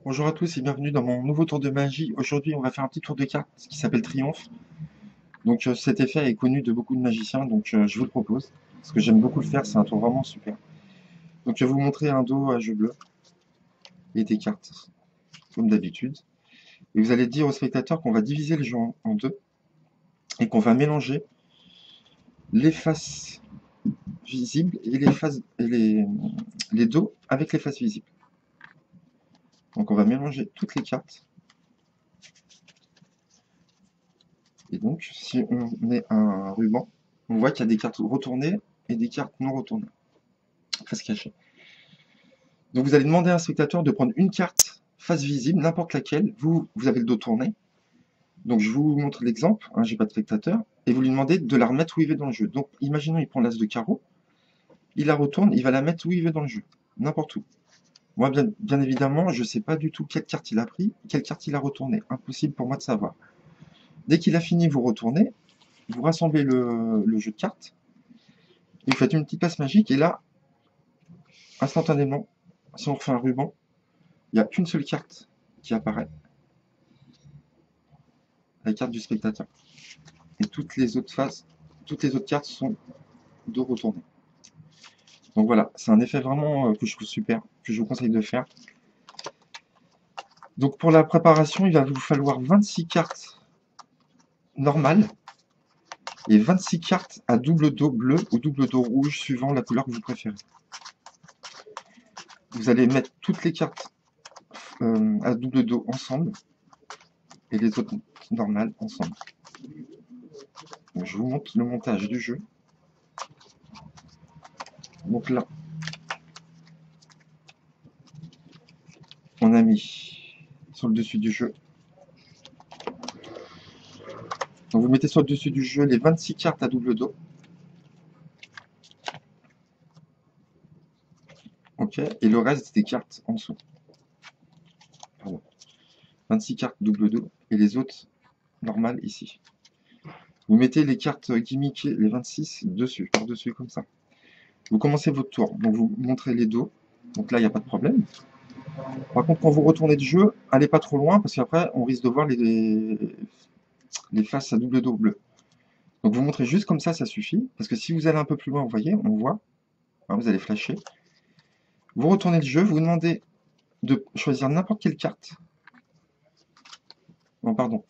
Bonjour à tous et bienvenue dans mon nouveau tour de magie. Aujourd'hui, on va faire un petit tour de cartes qui s'appelle Triomphe. Donc cet effet est connu de beaucoup de magiciens, donc je vous le propose. Parce que j'aime beaucoup le faire, c'est un tour vraiment super. Donc je vais vous montrer un dos à jeu bleu et des cartes, comme d'habitude. Et vous allez dire aux spectateurs qu'on va diviser le jeu en deux et qu'on va mélanger les faces visibles et les faces et les dos avec les faces visibles. Donc on va mélanger toutes les cartes. Et donc, si on met un ruban, on voit qu'il y a des cartes retournées et des cartes non retournées, face cachée. Donc vous allez demander à un spectateur de prendre une carte face visible, n'importe laquelle. Vous avez le dos tourné. Donc je vous montre l'exemple, hein, j'ai pas de spectateur, et vous lui demandez de la remettre où il veut dans le jeu. Donc imaginons il prend l'as de carreau, il la retourne, il va la mettre où il veut dans le jeu, n'importe où. Moi, bien évidemment, je ne sais pas du tout quelle carte il a pris, quelle carte il a retournée. Impossible pour moi de savoir. Dès qu'il a fini, vous retournez, vous rassemblez le jeu de cartes, et vous faites une petite passe magique, et là, instantanément, si on refait un ruban, il n'y a qu'une seule carte qui apparaît, la carte du spectateur. Et toutes les autres faces, toutes les autres cartes sont de retourner. Donc voilà, c'est un effet vraiment que je trouve super, que je vous conseille de faire. Donc pour la préparation, il va vous falloir 26 cartes normales et 26 cartes à double dos bleu ou double dos rouge, suivant la couleur que vous préférez. Vous allez mettre toutes les cartes à double dos ensemble et les autres normales ensemble. Donc, je vous montre le montage du jeu. Donc là, on a mis sur le dessus du jeu. Donc vous mettez sur le dessus du jeu les 26 cartes à double dos. Ok, et le reste des cartes en dessous. Pardon. 26 cartes double dos et les autres normales ici. Vous mettez les cartes gimmickées, les 26, dessus, par-dessus comme ça. Vous commencez votre tour, donc vous montrez les dos. Donc là, il n'y a pas de problème. Par contre, quand vous retournez de jeu, allez pas trop loin parce qu'après, on risque de voir les faces à double dos bleu. Donc vous montrez juste comme ça suffit. Parce que si vous allez un peu plus loin, vous voyez, on voit, hein, vous allez flasher. Vous retournez le jeu, vous demandez de choisir n'importe quelle carte. Non, pardon.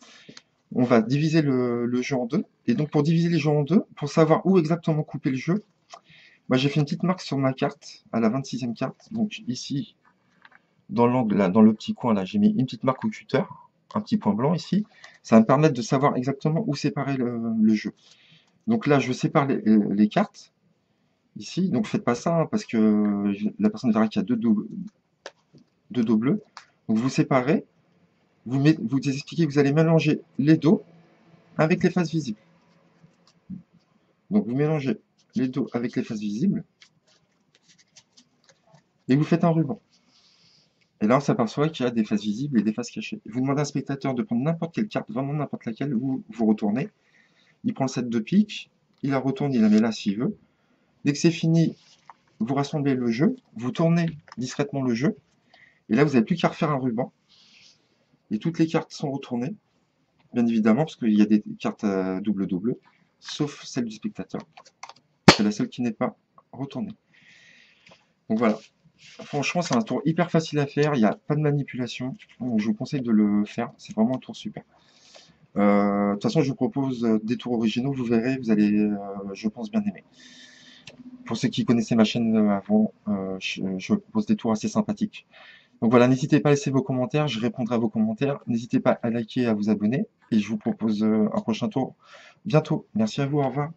On va diviser le jeu en deux. Et donc pour diviser les jeux en deux, pour savoir où exactement couper le jeu, moi j'ai fait une petite marque sur ma carte, à la 26e carte. Donc ici, dans l'angle, là, dans le petit coin, là, j'ai mis une petite marque au cutter, un petit point blanc ici. Ça va me permettre de savoir exactement où séparer le jeu. Donc là, je sépare les cartes, ici. Donc faites pas ça, hein, parce que la personne verra qu'il y a deux dos bleus. Donc vous séparez, vous expliquez que vous allez mélanger les dos avec les faces visibles. Donc vous mélangez les dos avec les faces visibles et vous faites un ruban. Et là, on s'aperçoit qu'il y a des faces visibles et des faces cachées. Vous demandez à un spectateur de prendre n'importe quelle carte, vraiment n'importe laquelle, vous retournez. Il prend le 7 de pique, il la retourne, il la met là s'il veut. Dès que c'est fini, vous rassemblez le jeu, vous tournez discrètement le jeu, et là, vous n'avez plus qu'à refaire un ruban. Et toutes les cartes sont retournées, bien évidemment, parce qu'il y a des cartes à double-double, sauf celle du spectateur. C'est la seule qui n'est pas retournée. Donc voilà. Franchement, c'est un tour hyper facile à faire, il n'y a pas de manipulation. Donc, je vous conseille de le faire, c'est vraiment un tour super. De toute façon, je vous propose des tours originaux, vous verrez, vous allez, je pense, bien aimer. Pour ceux qui connaissaient ma chaîne avant, je propose des tours assez sympathiques. Donc voilà, n'hésitez pas à laisser vos commentaires, je répondrai à vos commentaires. N'hésitez pas à liker et à vous abonner. Et je vous propose un prochain tour bientôt. Merci à vous, au revoir.